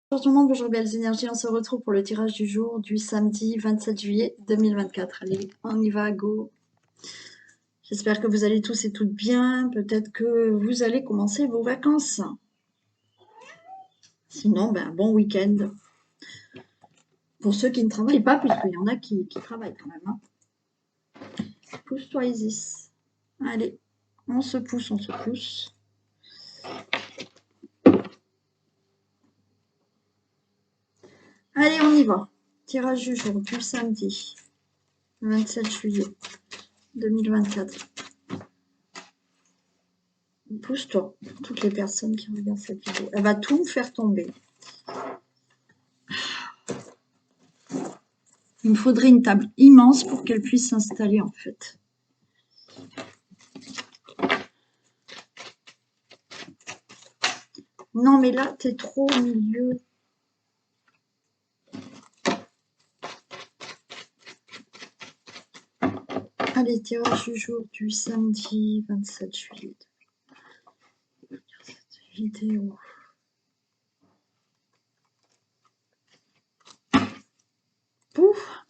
Bonjour tout le monde, bonjour belles énergies, on se retrouve pour le tirage du jour du samedi 27 juillet 2024. Allez, on y va, go. J'espère que vous allez tous et toutes bien, peut-être que vous allez commencer vos vacances. Sinon, ben, bon week-end. Pour ceux qui ne travaillent pas, puisqu'il y en a qui travaillent quand même. Hein. Pousse-toi Isis. Allez, on se pousse, on se pousse. Allez, on y va. Tirage du jour du samedi 27 juillet 2024. Pousse-toi, toutes les personnes qui regardent cette vidéo. Elle va tout faire tomber. Il me faudrait une table immense pour qu'elle puisse s'installer en fait. Non mais là, t'es trop au milieu. Allez, tirage du jour du samedi 27 juillet. Cette vidéo. Pouf.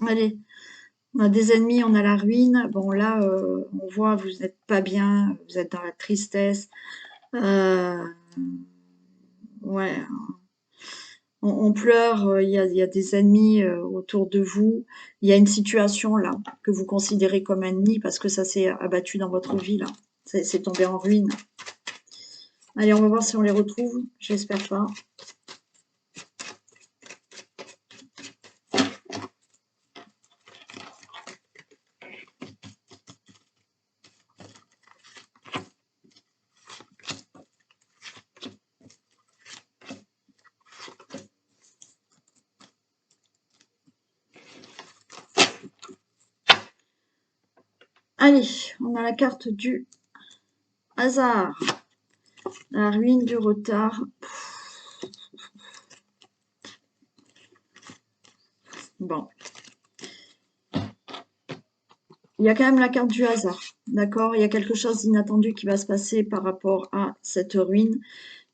Allez, on a des ennemis, on a la ruine. Bon là, on voit, vous n'êtes pas bien, vous êtes dans la tristesse. Ouais, on pleure, il y a des ennemis autour de vous. Il y a une situation là que vous considérez comme ennemi parce que ça s'est abattu dans votre vie là. C'est tombé en ruine. Allez, on va voir si on les retrouve. J'espère pas. Allez, on a la carte du hasard. La ruine du retard. Bon. Il y a quand même la carte du hasard. D'accord? Il y a quelque chose d'inattendu qui va se passer par rapport à cette ruine.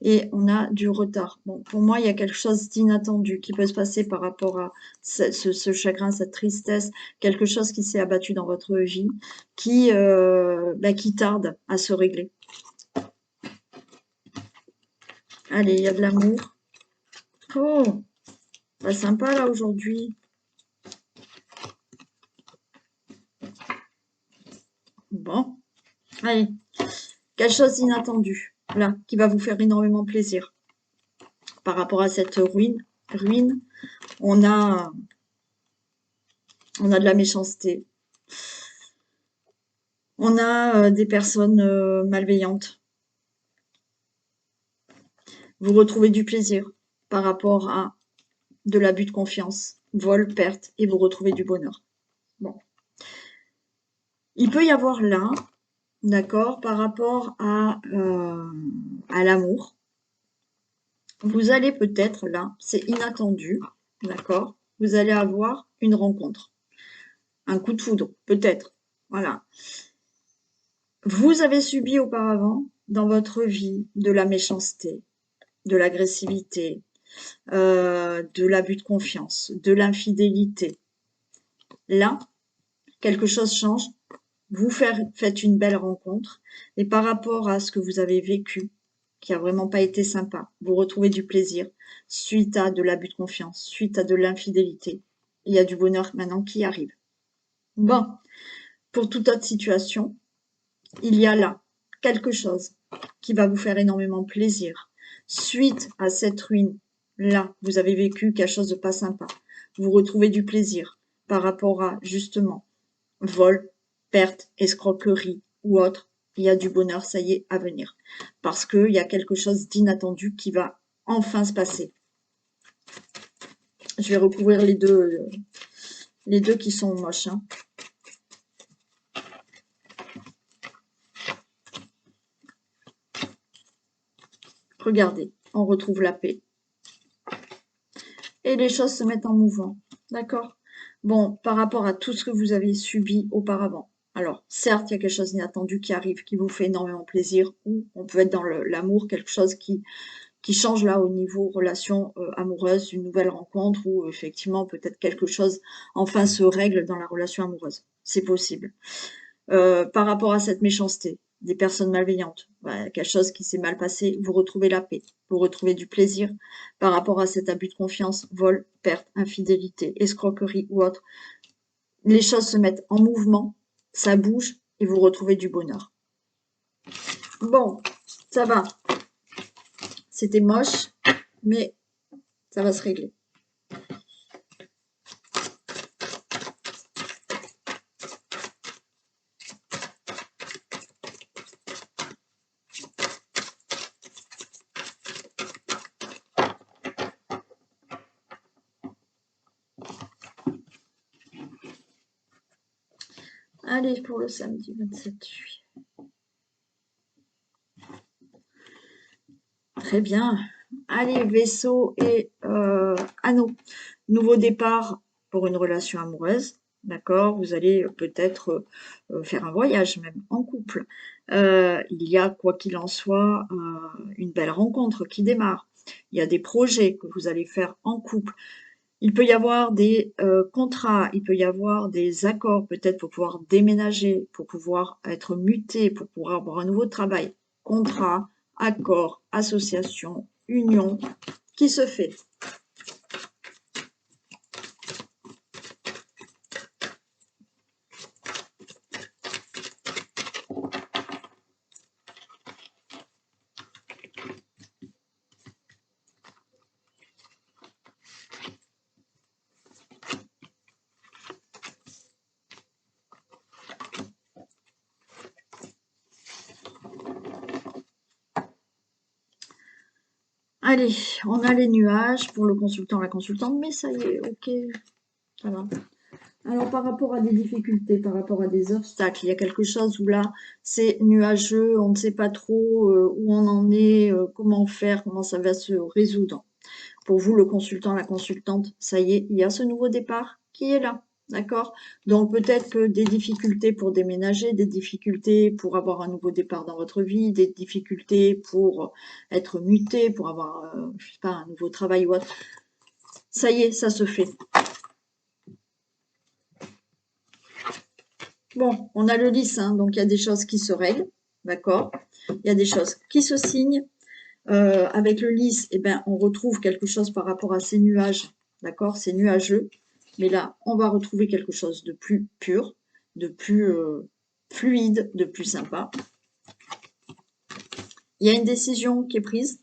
Et on a du retard. Bon, pour moi, il y a quelque chose d'inattendu qui peut se passer par rapport à ce chagrin, cette tristesse, quelque chose qui s'est abattu dans votre vie, qui tarde à se régler. Allez, il y a de l'amour. Oh, pas sympa là aujourd'hui. Bon, allez, quelque chose d'inattendu, là, qui va vous faire énormément plaisir. Par rapport à cette ruine, on a de la méchanceté. On a des personnes malveillantes. Vous retrouvez du plaisir par rapport à de l'abus de confiance, vol, perte, et vous retrouvez du bonheur. Bon. Il peut y avoir là, d'accord, par rapport à l'amour. Vous allez peut-être là, c'est inattendu, d'accord, vous allez avoir une rencontre, un coup de foudre, peut-être, voilà. Vous avez subi auparavant dans votre vie de la méchanceté, de l'agressivité, de l'abus de confiance, de l'infidélité. Là, quelque chose change, vous faites une belle rencontre et par rapport à ce que vous avez vécu, qui a vraiment pas été sympa, vous retrouvez du plaisir suite à de l'abus de confiance, suite à de l'infidélité. Il y a du bonheur maintenant qui arrive. Bon, pour toute autre situation, il y a là quelque chose qui va vous faire énormément plaisir. Suite à cette ruine, là, vous avez vécu quelque chose de pas sympa. Vous retrouvez du plaisir par rapport à, justement, vol, perte, escroquerie ou autre. Il y a du bonheur, ça y est, à venir. Parce qu'il y a quelque chose d'inattendu qui va enfin se passer. Je vais recouvrir les deux qui sont moches. Hein. Regardez, on retrouve la paix. Et les choses se mettent en mouvement. D'accord? Bon, par rapport à tout ce que vous avez subi auparavant. Alors, certes, il y a quelque chose d'inattendu qui arrive, qui vous fait énormément plaisir, ou on peut être dans l'amour, quelque chose qui qui change là au niveau relation amoureuse, une nouvelle rencontre ou effectivement peut-être quelque chose enfin se règle dans la relation amoureuse. C'est possible. Par rapport à cette méchanceté, des personnes malveillantes, quelque chose qui s'est mal passé, vous retrouvez la paix, vous retrouvez du plaisir par rapport à cet abus de confiance, vol, perte, infidélité, escroquerie ou autre. Les choses se mettent en mouvement, ça bouge et vous retrouvez du bonheur. Bon, ça va. C'était moche, mais ça va se régler. Allez, pour le samedi 27 juillet. Très bien. Allez, vaisseau et anneau. Nouveau départ pour une relation amoureuse. D'accord, vous allez peut-être faire un voyage même en couple. Il y a, quoi qu'il en soit, une belle rencontre qui démarre. Il y a des projets que vous allez faire en couple. Il peut y avoir des contrats, il peut y avoir des accords peut-être pour pouvoir déménager, pour pouvoir être muté, pour pouvoir avoir un nouveau travail. Contrat, accord, association, union, qui se fait. Allez, on a les nuages pour le consultant, la consultante, mais ça y est, ok, ça va. Alors, par rapport à des difficultés, par rapport à des obstacles, il y a quelque chose où là, c'est nuageux, on ne sait pas trop où on en est, comment faire, comment ça va se résoudre. Pour vous, le consultant, la consultante, ça y est, il y a ce nouveau départ qui est là. D'accord? Donc peut-être que des difficultés pour déménager, des difficultés pour avoir un nouveau départ dans votre vie, des difficultés pour être muté, pour avoir, je sais pas, un nouveau travail ou autre. Ça y est, ça se fait. Bon, on a le lys, hein, donc il y a des choses qui se règlent, d'accord? Il y a des choses qui se signent. Avec le lys, eh ben, on retrouve quelque chose par rapport à ces nuages, d'accord? C'est nuageux. Mais là, on va retrouver quelque chose de plus pur, de plus fluide, de plus sympa. Il y a une décision qui est prise,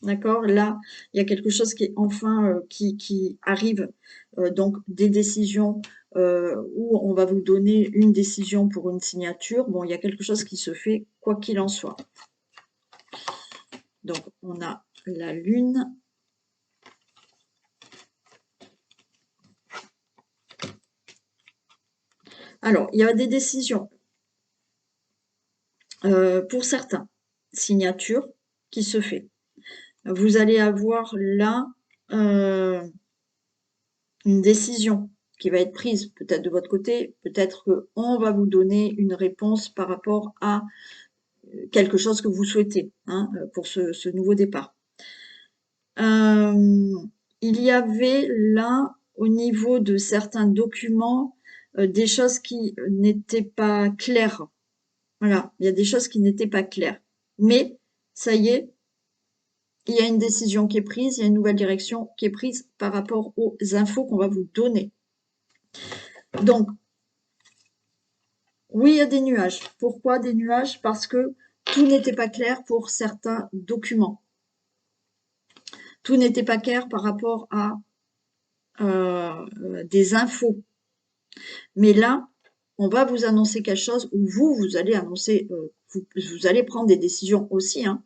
d'accord? Là, il y a quelque chose qui est enfin qui arrive, donc des décisions où on va vous donner une décision pour une signature. Bon, il y a quelque chose qui se fait quoi qu'il en soit. Donc, on a la lune. Alors, il y a des décisions pour certains, signature qui se fait. Vous allez avoir là une décision qui va être prise peut-être de votre côté, peut-être qu'on va vous donner une réponse par rapport à quelque chose que vous souhaitez hein, pour ce nouveau départ. Il y avait là, au niveau de certains documents, des choses qui n'étaient pas claires. Voilà, il y a des choses qui n'étaient pas claires. Mais, ça y est, il y a une décision qui est prise, il y a une nouvelle direction qui est prise par rapport aux infos qu'on va vous donner. Donc, oui, il y a des nuages. Pourquoi des nuages? Parce que tout n'était pas clair pour certains documents. Tout n'était pas clair par rapport à des infos. Mais là, on va vous annoncer quelque chose où vous allez annoncer, vous allez prendre des décisions aussi hein,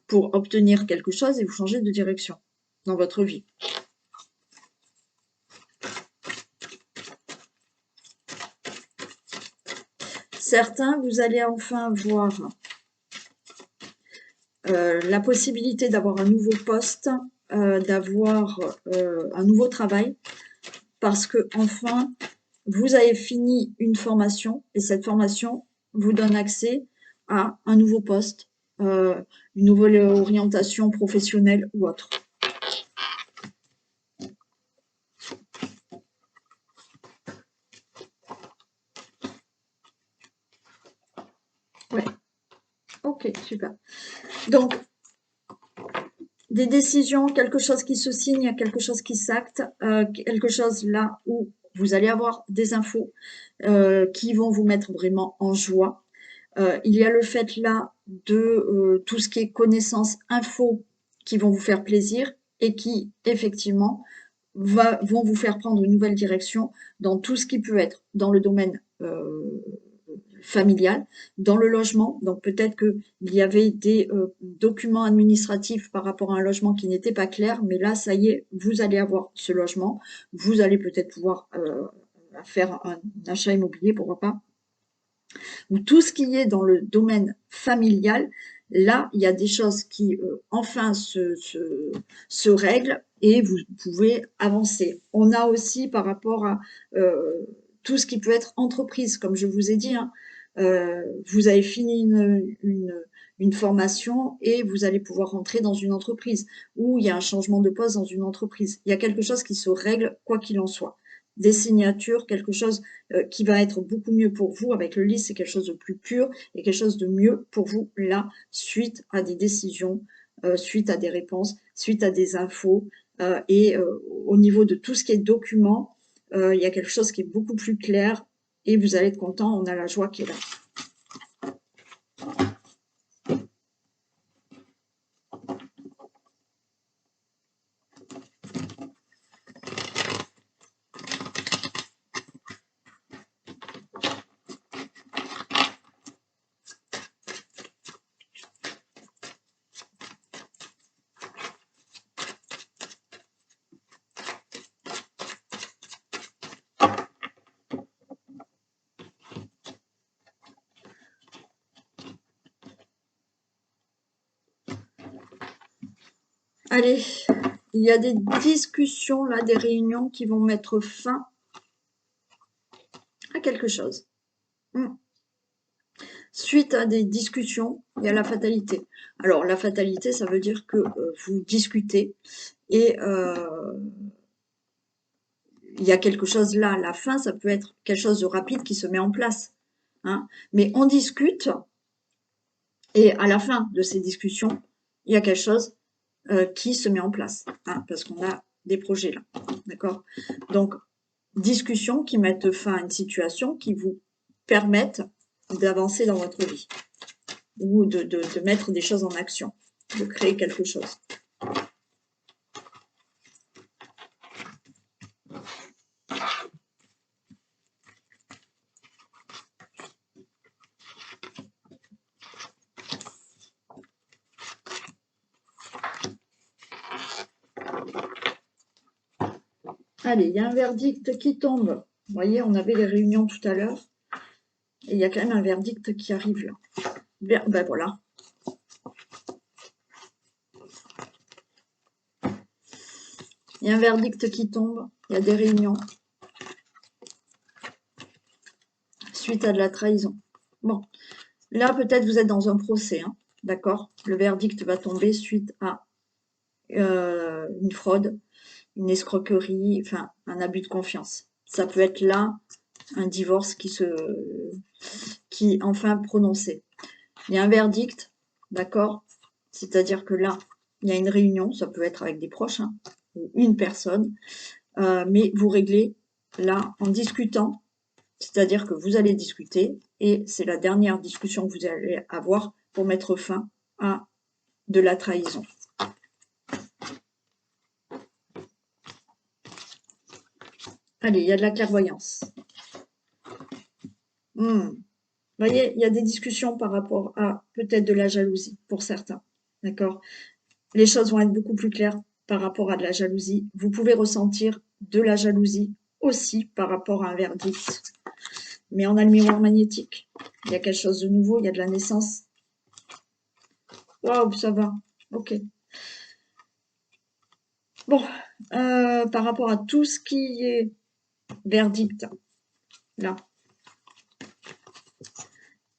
pour obtenir quelque chose et vous changer de direction dans votre vie. Certains, vous allez enfin voir la possibilité d'avoir un nouveau poste, d'avoir un nouveau travail, parce que enfin, vous avez fini une formation et cette formation vous donne accès à un nouveau poste, une nouvelle orientation professionnelle ou autre. Ouais, ok, super. Donc, des décisions, quelque chose qui se signe, quelque chose qui s'acte, quelque chose là où vous allez avoir des infos qui vont vous mettre vraiment en joie. Il y a le fait là de tout ce qui est connaissances, infos qui vont vous faire plaisir et qui effectivement vont vous faire prendre une nouvelle direction dans tout ce qui peut être dans le domaine familial, dans le logement. Donc peut-être qu'il y avait des documents administratifs par rapport à un logement qui n'était pas clair, mais là, ça y est, vous allez avoir ce logement. Vous allez peut-être pouvoir faire un achat immobilier, pourquoi pas. Ou tout ce qui est dans le domaine familial, là, il y a des choses qui enfin se règlent et vous pouvez avancer. On a aussi par rapport à tout ce qui peut être entreprise, comme je vous ai dit, hein, vous avez fini une formation et vous allez pouvoir rentrer dans une entreprise ou il y a un changement de poste dans une entreprise. Il y a quelque chose qui se règle quoi qu'il en soit. Des signatures, quelque chose qui va être beaucoup mieux pour vous. Avec le lit, c'est quelque chose de plus pur et quelque chose de mieux pour vous là, suite à des décisions, suite à des réponses, suite à des infos. Et au niveau de tout ce qui est documents, il y a quelque chose qui est beaucoup plus clair et vous allez être content, on a la joie qui est là. Allez, il y a des discussions là, des réunions qui vont mettre fin à quelque chose. Suite à des discussions, il y a la fatalité. Alors, la fatalité, ça veut dire que vous discutez et il y a quelque chose là. La fin, ça peut être quelque chose de rapide qui se met en place. Hein. Mais on discute et à la fin de ces discussions, il y a quelque chose qui se met en place. Hein, parce qu'on a des projets là. D'accord? Donc, discussions qui mettent fin à une situation qui vous permettent d'avancer dans votre vie ou de mettre des choses en action, de créer quelque chose. Allez, il y a un verdict qui tombe. Vous voyez, on avait les réunions tout à l'heure. Et il y a quand même un verdict qui arrive là. Ben voilà. Il y a un verdict qui tombe. Il y a des réunions. Suite à de la trahison. Bon. Là, peut-être vous êtes dans un procès. Hein, d'accord? Le verdict va tomber suite à une fraude, une escroquerie, enfin, un abus de confiance. Ça peut être là un divorce qui enfin prononcé. Il y a un verdict, d'accord? C'est-à-dire que là, il y a une réunion, ça peut être avec des proches, hein, ou une personne, mais vous réglez là en discutant, c'est-à-dire que vous allez discuter et c'est la dernière discussion que vous allez avoir pour mettre fin à de la trahison. Allez, il y a de la clairvoyance. Vous voyez, il y a des discussions par rapport à peut-être de la jalousie pour certains. D'accord? Les choses vont être beaucoup plus claires par rapport à de la jalousie. Vous pouvez ressentir de la jalousie aussi par rapport à un verdict. Mais on a le miroir magnétique. Il y a quelque chose de nouveau, il y a de la naissance. Waouh, ça va. Ok. Bon, par rapport à tout ce qui est verdict, là,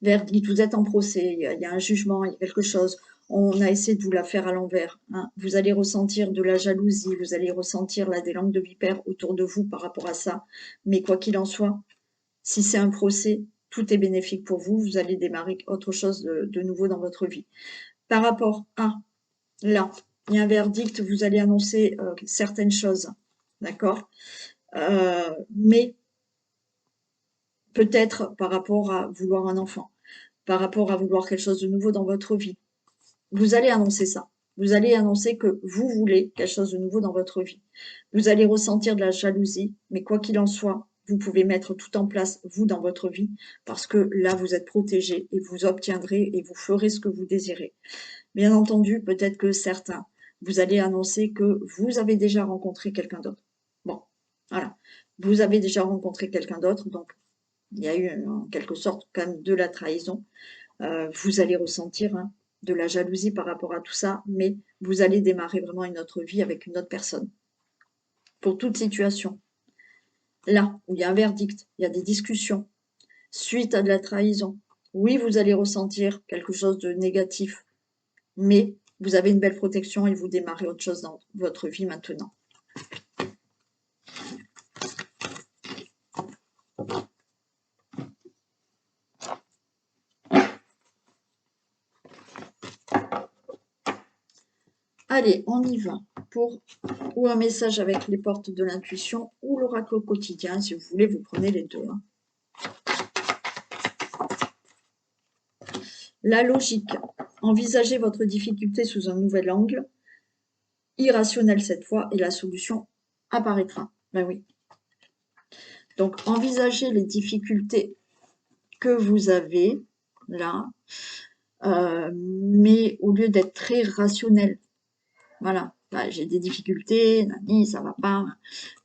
verdict, vous êtes en procès, il y a un jugement, il y a quelque chose, on a essayé de vous la faire à l'envers, hein. Vous allez ressentir de la jalousie, vous allez ressentir là des langues de vipère autour de vous par rapport à ça. Mais quoi qu'il en soit, si c'est un procès, tout est bénéfique pour vous, vous allez démarrer autre chose de nouveau dans votre vie. Par rapport à là, il y a un verdict, vous allez annoncer certaines choses, d'accord? Mais peut-être par rapport à vouloir un enfant, par rapport à vouloir quelque chose de nouveau dans votre vie. Vous allez annoncer ça. Vous allez annoncer que vous voulez quelque chose de nouveau dans votre vie. Vous allez ressentir de la jalousie, mais quoi qu'il en soit, vous pouvez mettre tout en place, vous, dans votre vie, parce que là, vous êtes protégé et vous obtiendrez et vous ferez ce que vous désirez. Bien entendu, peut-être que certains, vous allez annoncer que vous avez déjà rencontré quelqu'un d'autre. Bon, voilà. Vous avez déjà rencontré quelqu'un d'autre, donc il y a eu en quelque sorte quand même de la trahison. Vous allez ressentir de la jalousie par rapport à tout ça, mais vous allez démarrer vraiment une autre vie avec une autre personne. Pour toute situation. Là où il y a un verdict, il y a des discussions, suite à de la trahison, oui, vous allez ressentir quelque chose de négatif, mais vous avez une belle protection et vous démarrez autre chose dans votre vie maintenant. Allez, on y va pour ou un message avec les portes de l'intuition ou l'oracle quotidien. Si vous voulez, vous prenez les deux. La logique. Envisagez votre difficulté sous un nouvel angle, irrationnel cette fois, et la solution apparaîtra. Ben oui. Donc, envisagez les difficultés que vous avez là, mais au lieu d'être très rationnel. Voilà, bah, j'ai des difficultés, nani, ça va pas.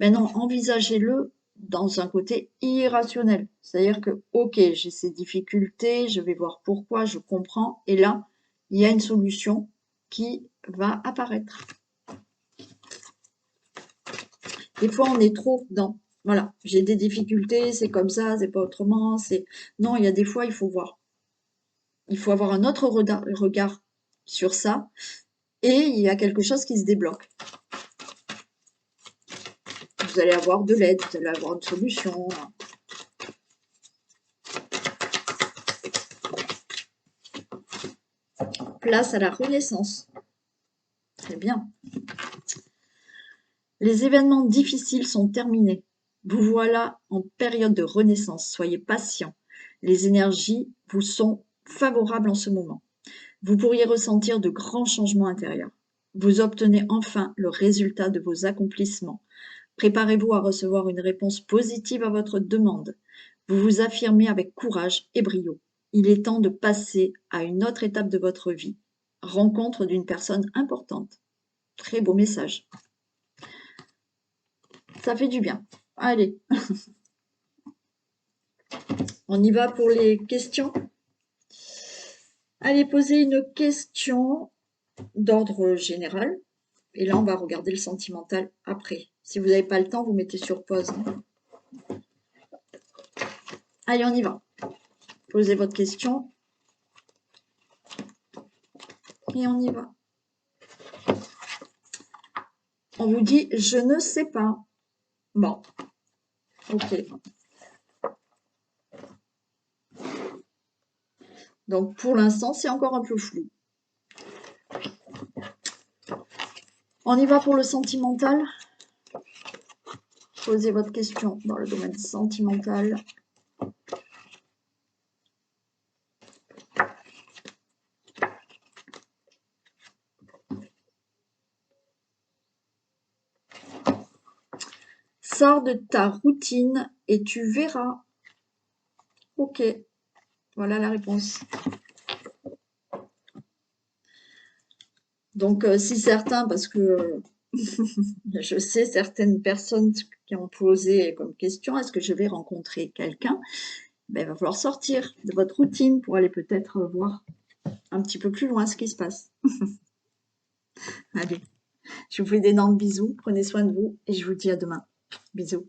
Mais non, envisagez-le dans un côté irrationnel. C'est-à-dire que, ok, j'ai ces difficultés, je vais voir pourquoi, je comprends, et là, il y a une solution qui va apparaître. Des fois, on est trop dans, voilà, j'ai des difficultés, c'est comme ça, c'est pas autrement, c'est... Non, il y a des fois, il faut voir. Il faut avoir un autre regard sur ça, et il y a quelque chose qui se débloque. Vous allez avoir de l'aide, vous allez avoir une solution. Place à la renaissance. Très bien. Les événements difficiles sont terminés. Vous voilà en période de renaissance. Soyez patient. Les énergies vous sont favorables en ce moment. Vous pourriez ressentir de grands changements intérieurs. Vous obtenez enfin le résultat de vos accomplissements. Préparez-vous à recevoir une réponse positive à votre demande. Vous vous affirmez avec courage et brio. Il est temps de passer à une autre étape de votre vie. Rencontre d'une personne importante. Très beau message. Ça fait du bien. Allez. On y va pour les questions. Allez, posez une question d'ordre général. Et là, on va regarder le sentimental après. Si vous n'avez pas le temps, vous mettez sur pause. Allez, on y va. Posez votre question. Et on y va. On vous dit « je ne sais pas ». Bon, ok. Donc, pour l'instant, c'est encore un peu flou. On y va pour le sentimental. Posez votre question dans le domaine sentimental. Sors de ta routine et tu verras. Ok, voilà la réponse. Donc, si certains, parce que je sais certaines personnes qui ont posé comme question, est-ce que je vais rencontrer quelqu'un? Ben, il va falloir sortir de votre routine pour aller peut-être voir un petit peu plus loin ce qui se passe. Allez, je vous fais d'énormes bisous, prenez soin de vous et je vous dis à demain. Bisous.